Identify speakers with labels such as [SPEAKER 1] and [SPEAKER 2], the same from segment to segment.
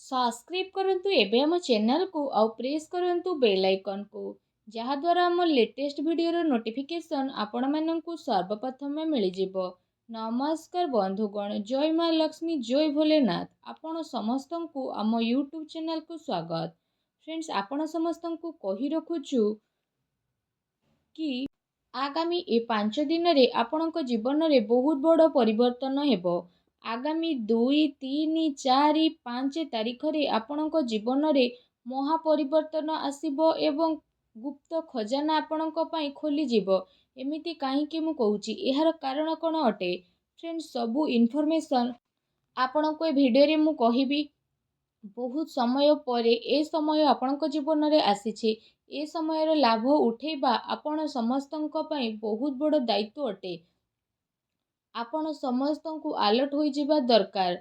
[SPEAKER 1] Subscribe करंतु एबे हम चैनल को आउ प्रेस करंतु बेल आइकन को जहाद्वारा आम लेटेस्ट वीडियो नोटिफिकेशन आपण मानंकु सर्वप्रथम मिल जिवो। नमस्कार बंधुगण, जय माँ लक्ष्मी, जय भोलेनाथ। आपण समस्त को आम यूट्यूब चैनल को स्वागत। फ्रेंड्स, आपण समस्त को कही रखुचु कि आगामी ए 5 दिन रे आपणक जीवन रे बहुत बड़ परिवर्तन हेबो। आगामी 2, 3, 4, 5 तारिख रे आपणक जीवन रे महापरिवर्तन आसीबो एवं गुप्त खजाना आपणक पई खोली जिवो। एमिति काहीकि मु कहूची, एहार कारण कोन अटे? फ्रेंड्स, सबु इन्फॉर्मेशन आपणक ए वीडियो रे मु कहिबी। बहुत समय पर ए समय आपणक जीवन रे आसीछि। ए समयर लाभ उठेबा आपण समस्तनक पई बहुत बड़ दायित्व अटे। आपण समस्तनकु अलर्ट होई जिबा दरकार।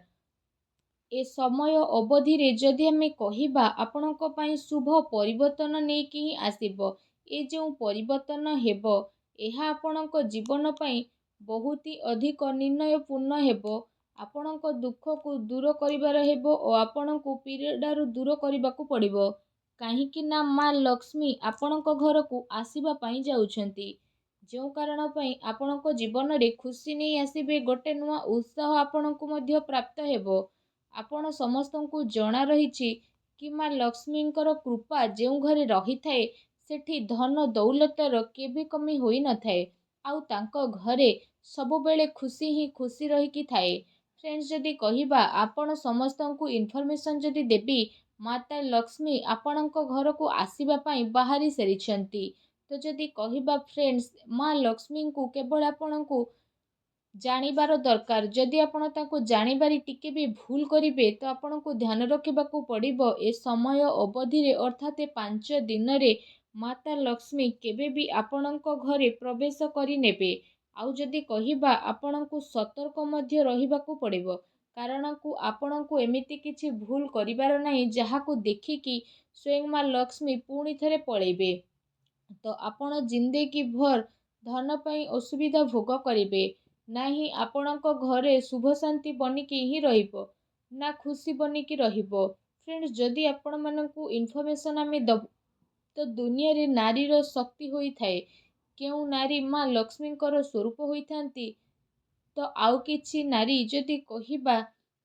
[SPEAKER 1] ए समय अवधि रे जदि हमें कहिबा आपणक पई शुभ परिवर्तन नै कि ही आसीबो। ए जो परिवर्तन हेबो एहा आपणक जीवन पई बहुत ही अधिक निर्णयपूर्ण हेबो। आपणक दुख को दूर करिबार हेबो और आपणक पीड़ारु दूर करिबाकू पड़िबो। काहीकि ना माँ लक्ष्मी आपणक घर को आसीबा पई जाउछंती। जो कारण पई आपणक जीवन रे खुशी नै आसीबे, गोटे नुआ उत्साह आपणक मध्य प्राप्त हेबो। आपण समस्तंकु जणा रहिछि कि माँ लक्ष्मींकर कृपा जो घरे रही थाए सेठी धन दौलतर केबे कमी होई न थाए। आउ तांको घरे सब बेले खुशी ही खुशी रही कि थाए। फ्रेंड्स, जदि कहिबा आपण समस्तंकु इन्फॉर्मेशन जदि देबी, माता लक्ष्मी आपणक घर को आसीबा पई बाहरी सेरिछंती। तो जदि कहिबा फ्रेंड्स, माँ लक्ष्मी को केवल आपणकु जानिबार दरकार। जदि आपण ताको जानिबारी टिके भी भूल करिवे तो आपणकु ध्यान रखिबाकू पड़िबो। ए समय अवधि रे अर्थात 5 दिन रे माता लक्ष्मी केबे भी आपणक घरे प्रवेश करि नेबे। आउ जदि कहिबा आपणकु सतर्क मध्य रहिबाकू पड़िबो, कारण को आपणकु एमिति किछि भूल करिबार नाही जहाकू देखिकी स्वयं माँ लक्ष्मी पुणी थरे पळेबे। तो आपण जिंदगी भर धन पई असुविधा भोग करिवे नाही। आपणक घरे शुभ शांति बनिकी ही रहिबो, ना खुशी बनिकी रहिबो। फ्रेंड्स, जदि आपण मानकू इन्फॉर्मेशन आमे दब तो दुनिया रे नारीर शक्ति होई थाए। केउ नारी माँ लक्ष्मींकर स्वरूप होई थांती, तो आउ किछि नारी जदि कहिबा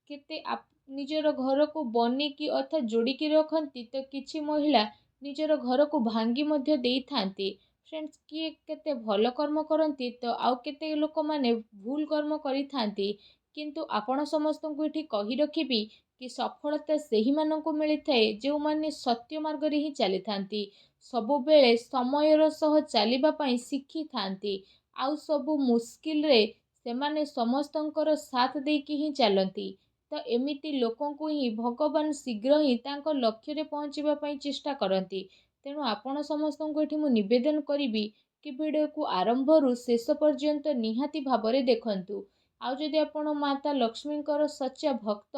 [SPEAKER 1] केते निजर घर को बनिकी अर्थात जोड़िकी रखती, तो किछि महिला निजर घर को भांगी मध्य देई थांती। फ्रेंड्स, किए केते भल कर्म करती तो आउ केते लोक माने भूल कर्म करि थांती। किंतु आपण समस्तंकु एठी कहि रखिबी कि सफलता सेही मानंकु मिली थाए जो माने सत्य मार्ग रे ही चली थांती, सबु बेले समयर सह चलिबा पई शिखि थांती। आउ सबु मुश्किल रे सेमाने समस्तंकर साथ देकी ही चलती। तो एमिति लोकंकु ही भगवान शीघ्र ही तांको लक्ष्य रे पहुंचीबा पई चेष्टा करती। तेणु आपण समस्तंकु एठी मु निवेदन करिबी कि वीडियो को आरंभ रु शेष पर्यंत निहाती भाबरे देखंतु। आउ जदि आपण माता लक्ष्मींकर सच्चा भक्त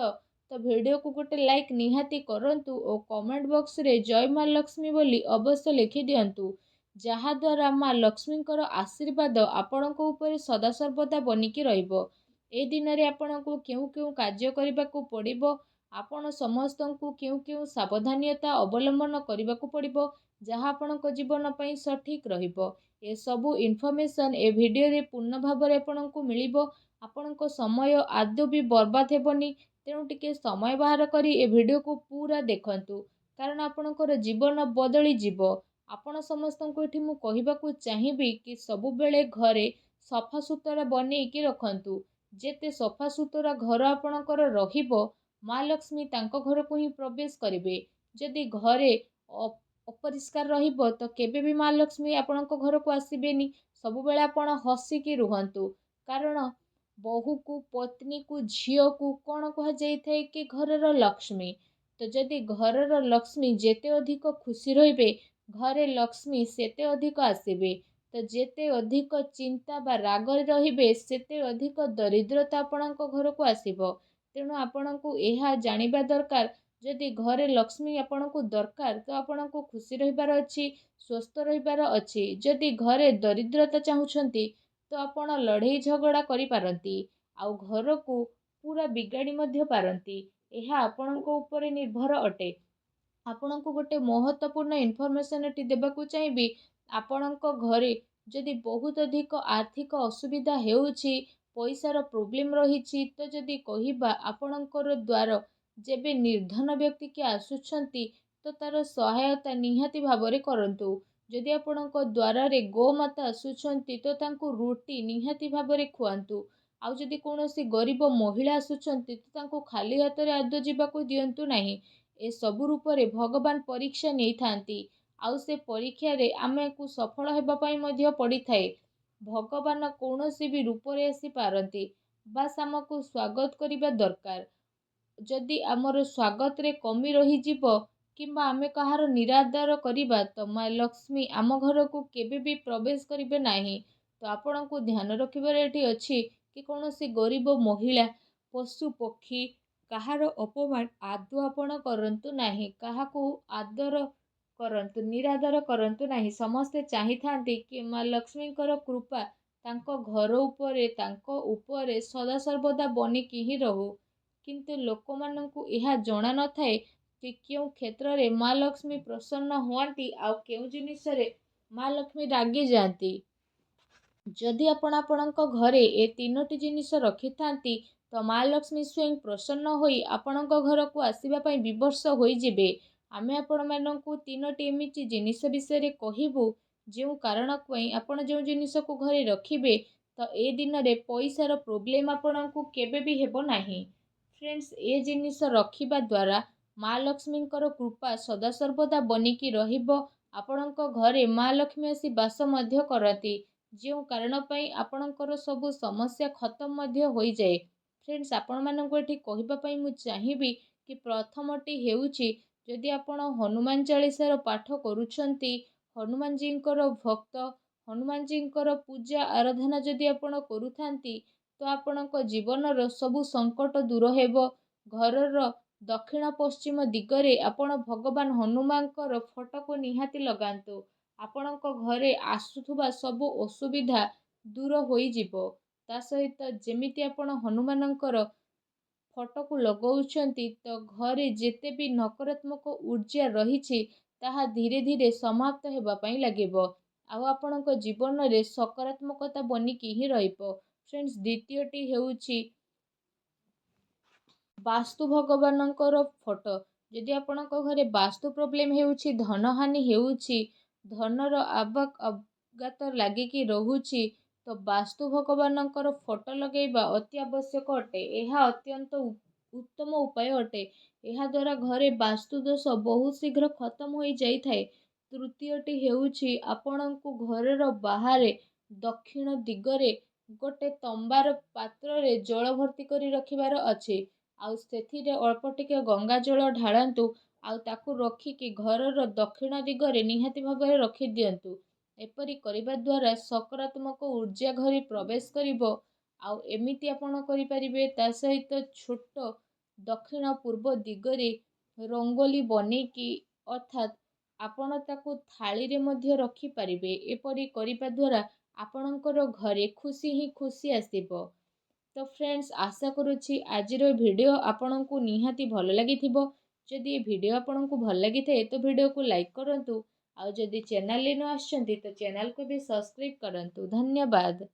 [SPEAKER 1] तो वीडियो को गोटे लाइक निहाती करंतु और कमेंट बॉक्स रे जय माँ लक्ष्मी बोली अवश्य लिखि दियंतु, जहाद्वारा माँ लक्ष्मींकर आशीर्वाद आपणक ऊपर सदा सर्वदा बनिकी रहिबो। ए दिन रे आपणको केउ केउ कार्य करिबाकू पड़िबो, आपण समस्तंकु केउ केउ सावधानियता अवलंबन करिबाकू पड़िबो, जहा आपणक जीवन पई सठिक रहिबो। ए सबु इन्फॉर्मेशन ए वीडियो रे पूर्ण भाबरे आपणको मिलिबो। आपणको समय आदौ भी बर्बाद हेबनी। तेणु टिके समय बाहर करी ए वीडियो को पूरा देखंतु, कारण आपणकर जीवन बदली जिवो। आपण समस्तंकु एठी मु कहिबाकू चाहिबी कि सबु बेले घरे सफा सुतरा बनेइकी रखंतु। जेते सफा सुतरा घर आपणकर रहिबो, माँ लक्ष्मी तांको घर को ही प्रवेश करिवे। जदि घरे अपरिष्कार रहिबो तो केबे भी माँ लक्ष्मी आपणको घर को आसीबेनी। सबु बेले आपण हसिकी रुहंतु, कारण बहु को, पत्नी को, झियो को कोन कहा जाई थाए कि घरर लक्ष्मी। तो जदि घरर लक्ष्मी जेते अधिक खुशी रहिबे, घरे लक्ष्मी सेते अधिक आसीबे। तो जेते अधिक चिंता बा राग रहिबे सेते अधिक दरिद्रता आपणको घर को आसीबो। तेणु आपणको एहा जानिबा दरकार, जदि घरे लक्ष्मी आपणको दरकार तो आपणको खुशी रहिबार अछि, स्वस्थ रहिबार अछि। जदि घरे दरिद्रता चाहुछंती तो आपण लड़ाई झगड़ा करि पारंती, आउ घर को पूरा बिगाड़ी मध्य पारंती। ଏହା ଆପଣଙ୍କ ଉପରେ ନିର୍ଭର ଅଟେ। ଆପଣଙ୍କୁ ଗୋଟେ ମହତ୍ତ୍ୱପୂର୍ଣ୍ଣ ଇନଫର୍ମେସନ୍ ଏଠି ଦେବାକୁ ଚାହିଁବି। ଆପଣଙ୍କ ଘରେ ଯଦି ବହୁତ ଅଧିକ ଆର୍ଥିକ ଅସୁବିଧା ହେଉଛି, ପଇସାର ପ୍ରୋବ୍ଲେମ୍ ରହିଛି, ତ ଯଦି କହିବା ଆପଣଙ୍କର ଦ୍ୱାର ଯେବେ ନିର୍ଧନ ବ୍ୟକ୍ତି କିଏ ଆସୁଛନ୍ତି ତ ତାର ସହାୟତା ନିହାତି ଭାବରେ କରନ୍ତୁ। ଯଦି ଆପଣଙ୍କ ଦ୍ୱାରରେ ଗୋମାତା ଆସୁଛନ୍ତି ତ ତାଙ୍କୁ ରୁଟି ନିହାତି ଭାବରେ ଖୁଆନ୍ତୁ। ଆଉ ଯଦି କୌଣସି ଗରିବ ମହିଳା ଆସୁଛନ୍ତି ତ ତାଙ୍କୁ ଖାଲି ହାତରେ ଆଦୌ ଯିବାକୁ ଦିଅନ୍ତୁ ନାହିଁ। ଏସବୁ ରୂପରେ ଭଗବାନ ପରୀକ୍ଷା ନେଇଥାନ୍ତି, ଆଉ ସେ ପରୀକ୍ଷାରେ ଆମକୁ ସଫଳ ହେବା ପାଇଁ ମଧ୍ୟ ପଡ଼ିଥାଏ। ଭଗବାନ କୌଣସି ବି ରୂପରେ ଆସିପାରନ୍ତି, ବାସ୍ ଆମକୁ ସ୍ୱାଗତ କରିବା ଦରକାର। ଯଦି ଆମର ସ୍ୱାଗତରେ କମି ରହିଯିବ କିମ୍ବା ଆମେ କାହାର ନିରାଦର କରିବା ତ ମା ଲକ୍ଷ୍ମୀ ଆମ ଘରକୁ କେବେ ବି ପ୍ରବେଶ କରିବେ ନାହିଁ। ତ ଆପଣଙ୍କୁ ଧ୍ୟାନ ରଖିବାର ଏଠି ଅଛି କି କୌଣସି ଗରିବ ମହିଳା, ପଶୁ ପକ୍ଷୀ, କାହାର ଅପମାନ ଆଦୌ ଆପଣ କରନ୍ତୁ ନାହିଁ। କାହାକୁ ଆଦର କରନ୍ତୁ, ନିରାଦର କରନ୍ତୁ ନାହିଁ। ସମସ୍ତେ ଚାହିଁଥାନ୍ତି କି ମା ଲକ୍ଷ୍ମୀଙ୍କର କୃପା ତାଙ୍କ ଘର ଉପରେ, ତାଙ୍କ ଉପରେ ସଦାସର୍ବଦା ବନିକି ହିଁ ରହୁ। କିନ୍ତୁ ଲୋକମାନଙ୍କୁ ଏହା ଜଣା ନଥାଏ କି କେଉଁ କ୍ଷେତ୍ରରେ ମା ଲକ୍ଷ୍ମୀ ପ୍ରସନ୍ନ ହୁଅନ୍ତି ଆଉ କେଉଁ ଜିନିଷରେ ମା ଲକ୍ଷ୍ମୀ ରାଗିଯାଆନ୍ତି। ଯଦି ଆପଣ ଆପଣଙ୍କ ଘରେ ଏ ତିନୋଟି ଜିନିଷ ରଖିଥାନ୍ତି ତ ମା ଲକ୍ଷ୍ମୀ ସ୍ୱୟଂ ପ୍ରସନ୍ନ ହୋଇ ଆପଣଙ୍କ ଘରକୁ ଆସିବା ପାଇଁ ବିବଶ ହୋଇଯିବେ। ଆମେ ଆପଣମାନଙ୍କୁ ତିନୋଟି ଏମିତି ଜିନିଷ ବିଷୟରେ କହିବୁ ଯେଉଁ କାରଣ ପାଇଁ ଆପଣ ଯେଉଁ ଜିନିଷକୁ ଘରେ ରଖିବେ ତ ଏ ଦିନରେ ପଇସାର ପ୍ରୋବ୍ଲେମ୍ ଆପଣଙ୍କୁ କେବେ ବି ହେବ ନାହିଁ। ଫ୍ରେଣ୍ଡସ୍, ଏ ଜିନିଷ ରଖିବା ଦ୍ୱାରା ମା ଲକ୍ଷ୍ମୀଙ୍କର କୃପା ସଦାସର୍ବଦା ବନିକି ରହିବ। ଆପଣଙ୍କ ଘରେ ମା ଲକ୍ଷ୍ମୀ ଆସି ବାସ ମଧ୍ୟ କରନ୍ତି, ଯେଉଁ କାରଣ ପାଇଁ ଆପଣଙ୍କର ସବୁ ସମସ୍ୟା ଖତମ ମଧ୍ୟ ହୋଇଯାଏ। ଫ୍ରେଣ୍ଡସ୍, ଆପଣମାନଙ୍କୁ ଏଠି କହିବା ପାଇଁ ମୁଁ ଚାହିଁବି କି ପ୍ରଥମଟି ହେଉଛି, ଯଦି ଆପଣ ହନୁମାନ ଚାଳିଶାର ପାଠ କରୁଛନ୍ତି, ହନୁମାନଜୀଙ୍କର ଭକ୍ତ, ହନୁମାନଜୀଙ୍କର ପୂଜା ଆରାଧନା ଯଦି ଆପଣ କରୁଥାନ୍ତି ତ ଆପଣଙ୍କ ଜୀବନର ସବୁ ସଙ୍କଟ ଦୂର ହେବ। ଘରର ଦକ୍ଷିଣ ପଶ୍ଚିମ ଦିଗରେ ଆପଣ ଭଗବାନ ହନୁମାନଙ୍କର ଫଟୋକୁ ନିହାତି ଲଗାନ୍ତୁ। ଆପଣଙ୍କ ଘରେ ଆସୁଥିବା ସବୁ ଅସୁବିଧା ଦୂର ହୋଇଯିବ। ତା ସହିତ ଯେମିତି ଆପଣ ହନୁମାନଙ୍କର ଫଟୋକୁ ଲଗାଉଛନ୍ତି ତ ଘରେ ଯେତେ ବି ନକାରାତ୍ମକ ଊର୍ଜା ରହିଛି ତାହା ଧୀରେ ଧୀରେ ସମାପ୍ତ ହେବା ପାଇଁ ଲାଗିବ, ଆଉ ଆପଣଙ୍କ ଜୀବନରେ ସକାରାତ୍ମକତା ବନିକି ହିଁ ରହିବ। ଫ୍ରେଣ୍ଡସ୍, ଦ୍ୱିତୀୟଟି ହେଉଛି ବାସ୍ତୁ ଭଗବାନଙ୍କର ଫଟୋ। ଯଦି ଆପଣଙ୍କ ଘରେ ବାସ୍ତୁ ପ୍ରୋବ୍ଲେମ୍ ହେଉଛି, ଧନହାନି ହେଉଛି, ଧନର ଆବାକ ଲାଗିକି ରହୁଛି ତ ବାସ୍ତୁ ଭଗବାନଙ୍କର ଫଟୋ ଲଗାଇବା ଅତି ଆବଶ୍ୟକ ଅଟେ। ଏହା ଅତ୍ୟନ୍ତ ଉତ୍ତମ ଉପାୟ ଅଟେ। ଏହାଦ୍ୱାରା ଘରେ ବାସ୍ତୁ ଦୋଷ ବହୁତ ଶୀଘ୍ର ଖତମ ହୋଇଯାଇଥାଏ। ତୃତୀୟଟି ହେଉଛି, ଆପଣଙ୍କୁ ଘରର ବାହାରେ ଦକ୍ଷିଣ ଦିଗରେ ଗୋଟେ ତମ୍ବାର ପାତ୍ରରେ ଜଳ ଭର୍ତ୍ତି କରି ରଖିବାର ଅଛି। ଆଉ ସେଥିରେ ଅଳ୍ପ ଟିକେ ଗଙ୍ଗା ଜଳ ଢାଳନ୍ତୁ, ଆଉ ତାକୁ ରଖିକି ଘରର ଦକ୍ଷିଣ ଦିଗରେ ନିହାତି ଭାବରେ ରଖିଦିଅନ୍ତୁ। ଏପରି କରିବା ଦ୍ୱାରା ସକାରାତ୍ମକ ଊର୍ଜା ଘରେ ପ୍ରବେଶ କରିବ। ଆଉ ଏମିତି ଆପଣ କରିପାରିବେ। ତା ସହିତ ଛୋଟ ଦକ୍ଷିଣ ପୂର୍ବ ଦିଗରେ ରଙ୍ଗୋଲି ବନେଇକି, ଅର୍ଥାତ୍ ଆପଣ ତାକୁ ଥାଳିରେ ମଧ୍ୟ ରଖିପାରିବେ। ଏପରି କରିବା ଦ୍ୱାରା ଆପଣଙ୍କର ଘରେ ଖୁସି ହିଁ ଖୁସି ଆସିବ। ତ ଫ୍ରେଣ୍ଡସ୍, ଆଶା କରୁଛି ଆଜିର ଭିଡ଼ିଓ ଆପଣଙ୍କୁ ନିହାତି ଭଲ ଲାଗିଥିବ। ଯଦି ଏ ଭିଡ଼ିଓ ଆପଣଙ୍କୁ ଭଲ ଲାଗିଥାଏ ତ ଭିଡ଼ିଓକୁ ଲାଇକ୍ କରନ୍ତୁ, ଆଉ ଯଦି ଚ୍ୟାନେଲରେ ନ ଆସିଛନ୍ତି ତ ଚ୍ୟାନେଲକୁ ବି ସବସ୍କ୍ରାଇବ୍ କରନ୍ତୁ। ଧନ୍ୟବାଦ।